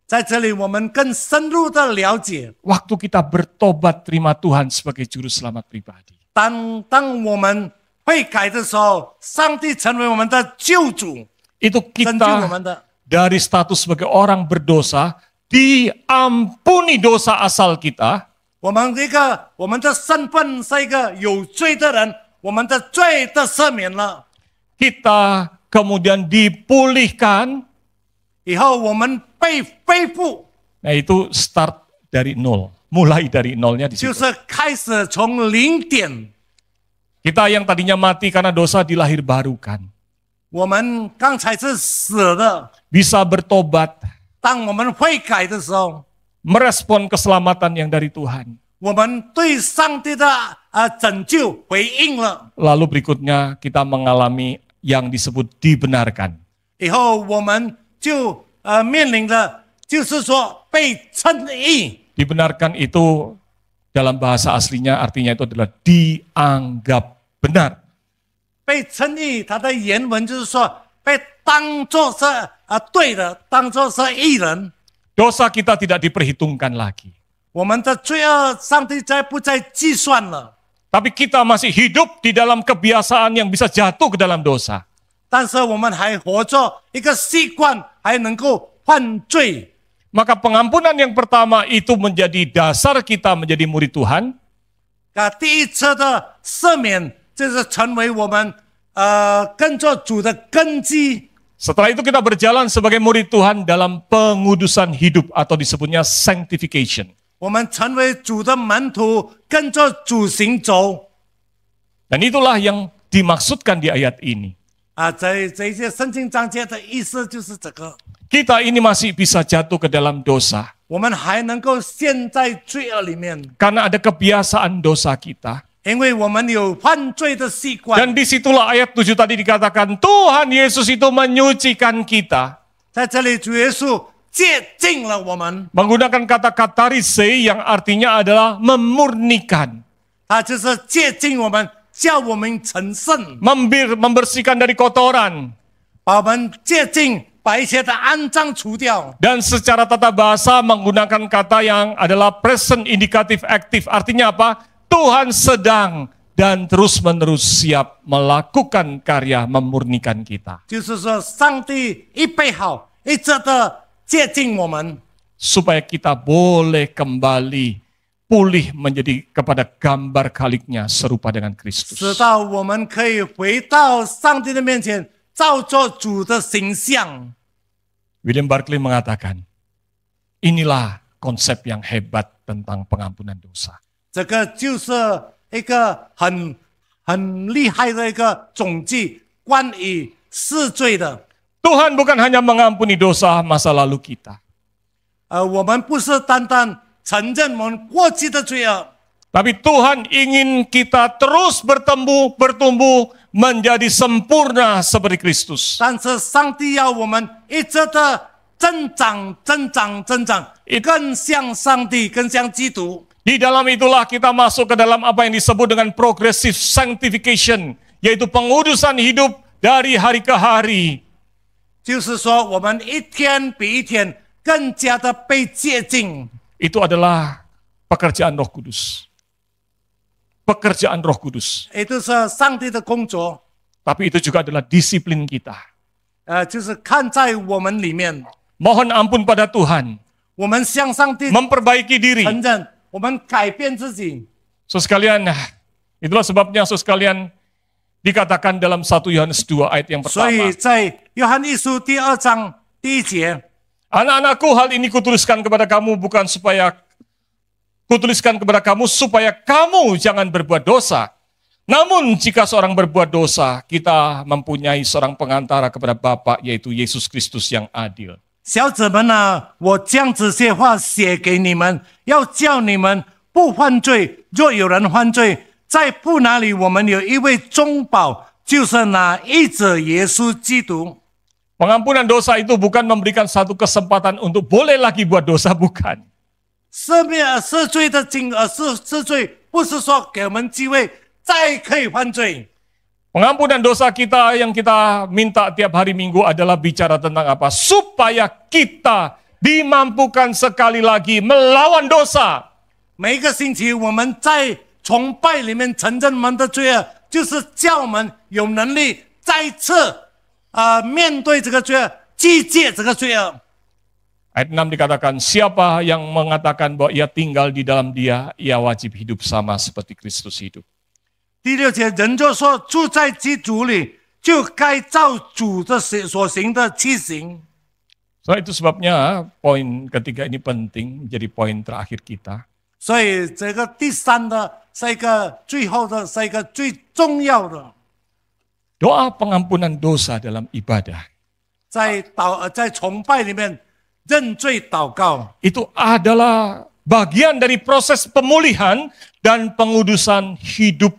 B: 在这里，我们更深入的了解，
A: Waktu kita bertobat terima Tuhan sebagai juru selamat pribadi.
B: 当我们悔改的时候，上帝成为我们的救主，
A: Itu
B: 拯救我
A: kita
B: 们的。
A: dari status sebagai orang berdosa, diampuni dosa asal kita,
B: 我们的身份是一个有罪的人，我们的罪的赦免了，
A: kita kemudian dipulihkan.
B: 以后我们被恢复，
A: Nah, itu start dari nol. Mulai dari nolnya di
B: 就
A: situ.
B: 是开始从零点。
A: Kita yang tadinya mati karena dosa dilahir barukan.
B: 我们刚才是死的，
A: Bisa bertobat,
B: 当我们悔改的时候，
A: merespon keselamatan yang dari Tuhan.
B: 我们对上帝的拯救回应了，
A: Lalu berikutnya kita mengalami yang disebut dibenarkan.
B: 以后我们就面临的就是说被称义。
A: Dibenarkan itu dalam bahasa aslinya artinya itu adalah dianggap benar.
B: 被称义，它的原文就是说被当作是对的，当作是义人。
A: Dosa kita tidak diperhitungkan lagi.
B: 我们的罪恶，上帝不再计算了。
A: Tapi kita masih hidup di dalam kebiasaan yang bisa jatuh ke dalam dosa.
B: 但是我们还活着一个习惯，还能够犯罪。
A: Maka pengampunan yang pertama itu menjadi dasar kita menjadi murid Tuhan.
B: 第一次的赦免，就是成为我们跟着主的根基。
A: Setelah itu kita berjalan sebagai murid Tuhan dalam pengudusan hidup atau disebutnya sanctification.
B: 我们成为主的门徒，跟着主行走。
A: Dan itulah yang dimaksudkan di ayat ini.
B: 这一些圣经章节的意思就是这个。
A: Kita ini masih bisa jatuh ke dalam dosa.
B: 我们还能够陷在罪恶里面，
A: Karena ada kebiasaan dosa kita.
B: 因为我们有犯罪的习惯。
A: Dan disitulah ayat 7 tadi dikatakan, Tuhan Yesus itu menyucikan kita.
B: 在这里，主耶稣洁净了我们，
A: Menggunakan kata katarise yang artinya adalah memurnikan.
B: 他就是洁净我们，叫我们成圣，
A: Membersihkan dari kotoran.
B: 把我们洁净，把一切的肮脏除掉。
A: Dan secara tata bahasa menggunakan kata yang adalah present indikatif aktif. Artinya apa? Tuhan sedang dan terus-menerus siap melakukan karya memurnikan kita.
B: 就是说，上帝预备好，一直的洁净我们，
A: Supaya kita boleh kembali pulih menjadi kepada gambar kaliknya serupa dengan
B: 直
A: Kristus.
B: 到我们可以回到上帝的面前，照着主的形象。
A: William Barclay mengatakan, inilah konsep yang hebat tentang pengampunan dosa.
B: 这个就是一个很厉害的一个总计，关于赦罪的。
A: Tuhan bukan hanya mengampuni dosa masa lalu kita.
B: 我们不是单单承认我们过去的罪恶，
A: Tapi Tuhan ingin kita terus bertumbuh menjadi sempurna seperti Kristus.
B: 但是上帝要我们一直的增长，更像上帝，更像基督。
A: Di dalam itulah kita masuk ke dalam apa yang disebut dengan progressive sanctification, yaitu pengudusan hidup dari hari ke hari.
B: 就是说，我们一天比一天更加的被接近。
A: Itu adalah pekerjaan Roh Kudus. Pekerjaan Roh Kudus.
B: 也就是上帝的工作，
A: Tapi itu juga adalah disiplin kita.
B: 就是看在我们里面，
A: Mohon ampun pada Tuhan.
B: 我们向上帝
A: Memperbaiki diri.
B: 承认，我们改变自己。
A: Saudara sekalian, itulah sebabnya saudara sekalian dikatakan dalam 1 Yohanes 2 ayat yang
B: 所
A: pertama.
B: 以在约翰一书第2章第1节，
A: Anak-anakku, hal ini kutuliskan kepada kamu bukan supaya Kutuliskan kepada kamu supaya kamu jangan berbuat dosa. Namun jika seorang berbuat dosa, kita mempunyai seorang pengantara kepada Bapa, yaitu Yesus Kristus yang adil.
B: 小子们啊，我将这些话写给你们，要叫你们不犯罪。若有人犯罪，在父那里我们有一位中保，就是那义者耶稣基督。
A: Pengampunan dosa itu bukan memberikan satu kesempatan untuk boleh lagi buat dosa, bukan.
B: 赦罪的赦罪，不是说给我们机会再可以犯罪。
A: Pengampunan dosa kita yang kita minta tiap hari Minggu adalah bicara tentang apa? Supaya kita dimampukan sekali lagi melawan dosa.
B: 每一个星期我们在崇拜里面承认我们的罪恶，就是叫我们有能力再次面对这个罪恶，击戒这个罪恶。
A: Ayat 6 dikatakan, siapa yang mengatakan bahwa ia tinggal di dalam dia, ia wajib hidup sama seperti Kristus hidup.
B: 第6节，人就说住在基督里，就该照主的所行的去行。
A: So itu sebabnya poin ketiga ini penting menjadi poin terakhir kita.
B: 所以这个第三的是一个最后的，是一个最重要的。
A: Doa pengampunan dosa dalam ibadah.
B: 在崇拜里面认罪祷告，
A: Itu adalah bagian dari proses pemulihan dan pengudusan hidup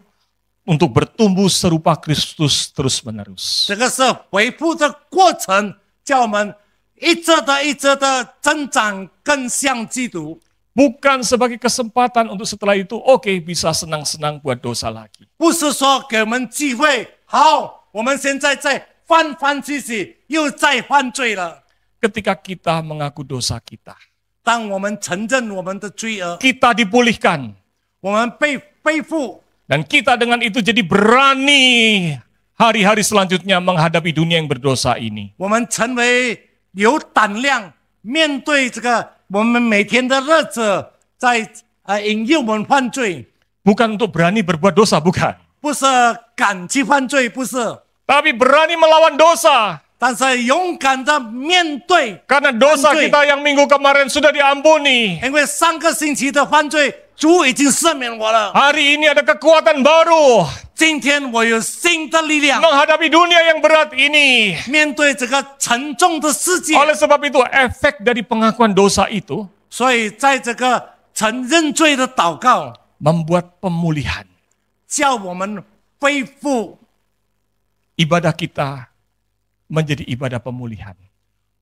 A: untuk bertumbuh serupa Kristus terus-menerus.
B: 这个是恢复的过程，叫我们一直的增长，更像基督。
A: Bukan sebagai kesempatan untuk setelah itu, oke, bisa senang-senang buat dosa lagi.
B: 不是说给我们机会，好，我们现在在翻兮兮，又在犯罪了。
A: Ketika kita mengaku dosa kita,
B: 当我们承认我们的罪恶，
A: kita dipulihkan.
B: 我们被恢复，
A: Dan kita dengan itu jadi berani hari-hari selanjutnya menghadapi dunia yang berdosa ini.
B: 我们成为有胆量面对这个我们每天的日子，在引诱我们犯罪，
A: Bukan untuk berani berbuat dosa, bukan.
B: 不是敢去犯罪，不是，
A: Tapi berani melawan dosa.
B: 但是勇敢的面对，
A: Karena dosa
B: 犯罪。
A: kita yang minggu kemarin sudah diampuni.
B: 因为上个星期的犯罪，主已经赦免我了。
A: Hari ini ada kekuatan baru
B: 今天我有新的力量，
A: menghadapi dunia yang berat ini.
B: 面对这个沉重的世界。
A: Oleh sebab itu, efek dari pengakuan dosa itu
B: 所以，在这个承认罪的祷告，
A: membuat pemulihan.
B: 叫我们恢复
A: Ibadah kita menjadi ibadah pemulihan.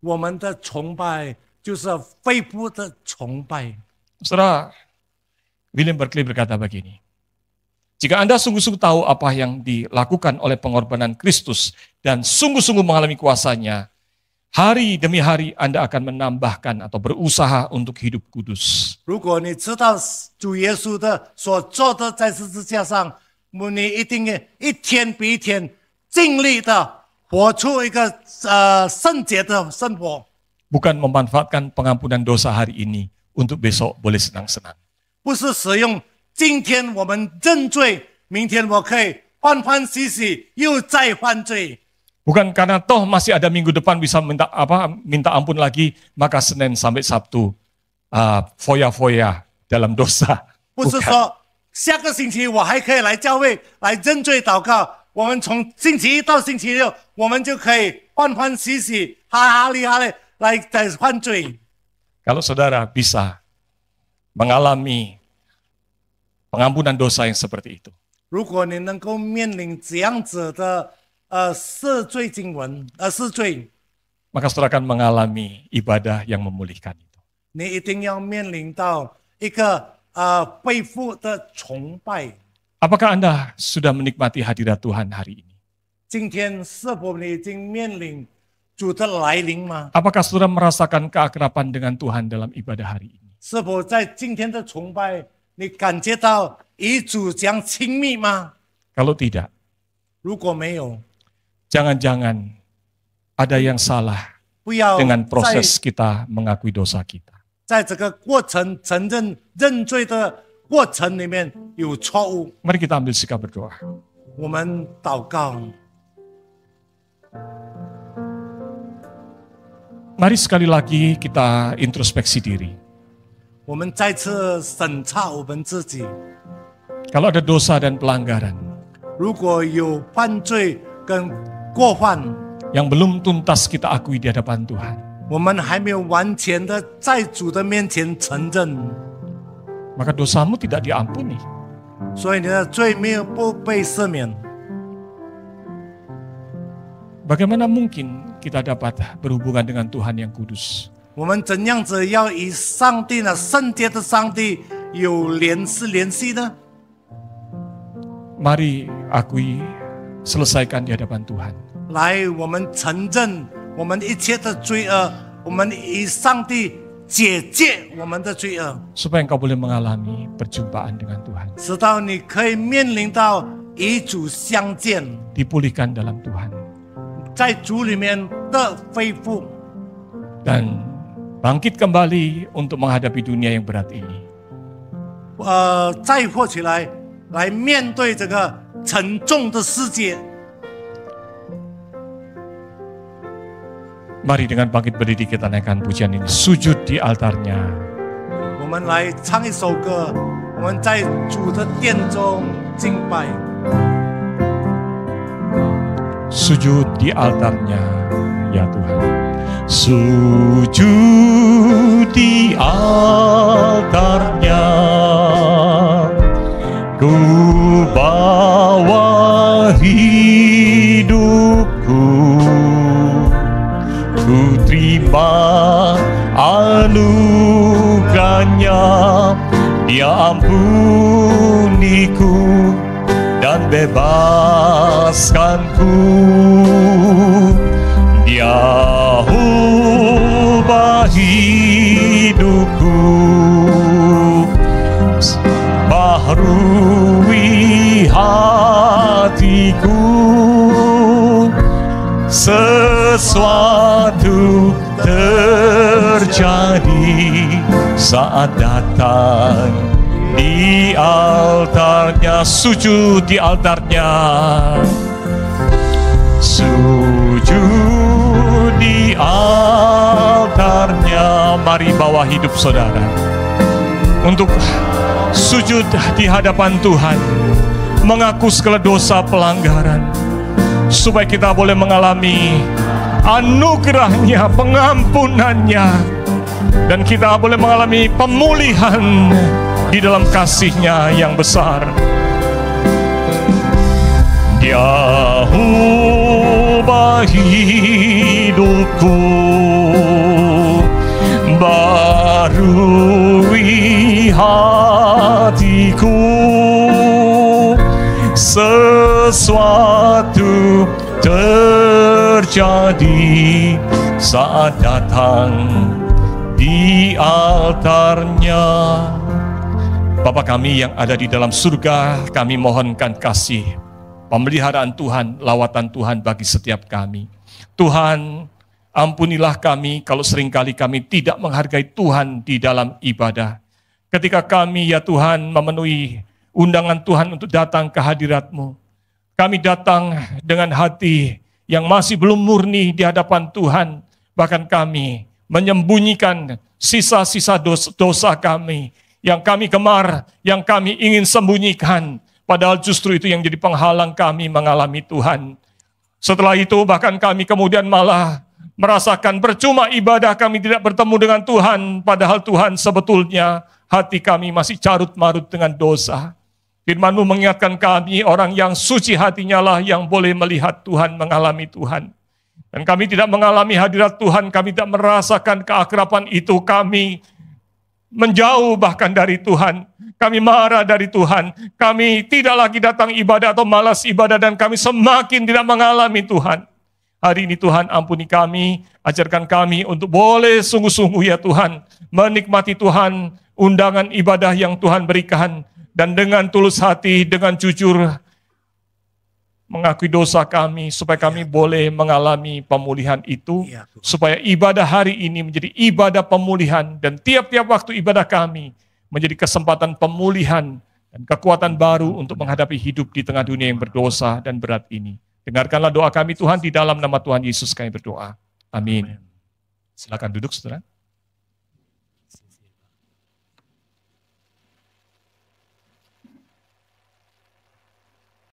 B: 我们的崇拜，就是恢复的崇拜。
A: Saudara, William Berkeley berkata begini, jika Anda sungguh-sungguh tahu apa yang dilakukan oleh pengorbanan Kristus dan sungguh-sungguh mengalami kuasanya, hari demi hari Anda akan menambahkan atau berusaha untuk hidup kudus.
B: 如果你知道主耶稣的所做的在十字架上，你一定一天比一天尽力的活出一个圣洁的生活。
A: Bukan memanfaatkan pengampunan dosa hari ini untuk besok boleh senang-senang.
B: 不是使用今天我们认罪，明天我可以欢欢喜喜又再犯罪。
A: Bukan karena toh masih ada minggu depan bisa minta ampun lagi, maka Senin sampai Sabtu foya-foya dalam dosa.
B: 不是
A: Bukan.
B: 说下个星期我还可以来教会来认罪祷告，我们从星期一到星期六，我们就可以欢欢喜喜、哈利来再犯罪。
A: Kalau saudara bisa mengalami pengampunan dosa yang seperti itu,
B: 如果你能够面临这样子的赦罪经文赦罪，
A: maka saudara akan mengalami ibadah yang memulihkan itu.
B: 你一定要面临到一个恢复的崇拜。
A: Apakah Anda sudah menikmati hadirat Tuhan hari ini?
B: 今天是否你已经面临主的来临吗？
A: Apakah saudara merasakan keakraban dengan Tuhan dalam ibadah hari ini?
B: 是否在今天的崇拜，你感觉到与主将亲密吗？
A: Kalau tidak,
B: 如果没有，
A: jangan-jangan ada yang salah
B: 不要
A: dengan proses kita mengakui dosa kita.
B: 在这个过程承认认罪的过程里面有错误。
A: Mari kita ambil sikap berdoa.
B: 我们祷告，
A: Mari sekali lagi kita introspeksi diri.
B: 我们再次审查我们自己。
A: Kalau ada dosa dan pelanggaran
B: 如果有犯罪跟过犯，
A: yang belum tuntas kita akui di hadapan Tuhan,
B: 我们还没有完全的在主的面前承认，
A: maka dosamu tidak diampuni.
B: 所以你的罪没有不被赦免。
A: Bagaimana mungkin kita dapat berhubungan dengan Tuhan yang kudus?
B: 我们怎样子要与上帝呢，圣洁的上帝有联系呢？
A: Mari akui, selesaikan di hadapan Tuhan.
B: 来，我们承认我们一切的罪恶，我们与上帝解决我们的罪恶，
A: Supaya engkau boleh mengalami perjumpaan dengan Tuhan.
B: 直到你可以面临到与主相见，
A: Dipulihkan dalam Tuhan.
B: 在主里面的恢复，
A: Dan bangkit kembali untuk menghadapi dunia yang berat ini.
B: 再活起来，来面对这个沉重的世界。
A: Mari dengan bangkit berdiri kita naikkan pujian ini. Sujud di altarnya.
B: 我们来唱一首歌，我们在主的殿中敬拜。
A: Sujud di altarnya, ya Tuhan. Sujud di altarnya, ku bawa hidupku, ku terima anugerahnya, Dia ampuniku dan bebaskanku. Dia ubah hidupku, baharui hatiku. Sesuatu terjadi saat datang di altarnya. Sujud di altarnya. Sujud di altarnya. Mari bawa hidup saudara untuk sujud di hadapan Tuhan, mengaku segala dosa pelanggaran, supaya kita boleh mengalami anugerahnya, pengampunannya, dan kita boleh mengalami pemulihan di dalam kasih-Nya yang besar. Dia ubah hidupku, barui hatiku. Sesuatu terjadi saat datang di altarnya. Bapa kami yang ada di dalam surga, kami mohonkan kasih, pemeliharaan Tuhan, lawatan Tuhan bagi setiap kami. Tuhan, ampunilah kami kalau seringkali kami tidak menghargai Tuhan di dalam ibadah. Ketika kami, ya Tuhan, memenuhi undangan Tuhan untuk datang ke hadirat-Mu, kami datang dengan hati yang masih belum murni di hadapan Tuhan. Bahkan kami menyembunyikan sisa-sisa dosa kami, yang kami gemar, yang kami ingin sembunyikan. Padahal justru itu yang jadi penghalang kami mengalami Tuhan. Setelah itu bahkan kami kemudian malah merasakan percuma ibadah, kami tidak bertemu dengan Tuhan. Padahal Tuhan sebetulnya hati kami masih carut-marut dengan dosa. Firman-Mu mengingatkan kami, orang yang suci hatinya lah yang boleh melihat Tuhan, mengalami Tuhan. Dan kami tidak mengalami hadirat Tuhan, kami tidak merasakan keakraban itu, kami menjauh bahkan dari Tuhan. Kami marah dari Tuhan, kami tidak lagi datang ibadah atau malas ibadah, dan kami semakin tidak mengalami Tuhan. Hari ini Tuhan ampuni kami, ajarkan kami untuk boleh sungguh-sungguh ya Tuhan, menikmati Tuhan, undangan ibadah yang Tuhan berikan, dan dengan tulus hati, dengan jujur, mengakui dosa kami, supaya kami boleh mengalami pemulihan itu, supaya ibadah hari ini menjadi ibadah pemulihan, dan tiap-tiap waktu ibadah kami menjadi kesempatan pemulihan dan kekuatan baru untuk menghadapi hidup di tengah dunia yang berdosa dan berat ini. Dengarkanlah doa kami Tuhan, di dalam nama Tuhan Yesus kami berdoa. Amin. Silakan duduk saudara.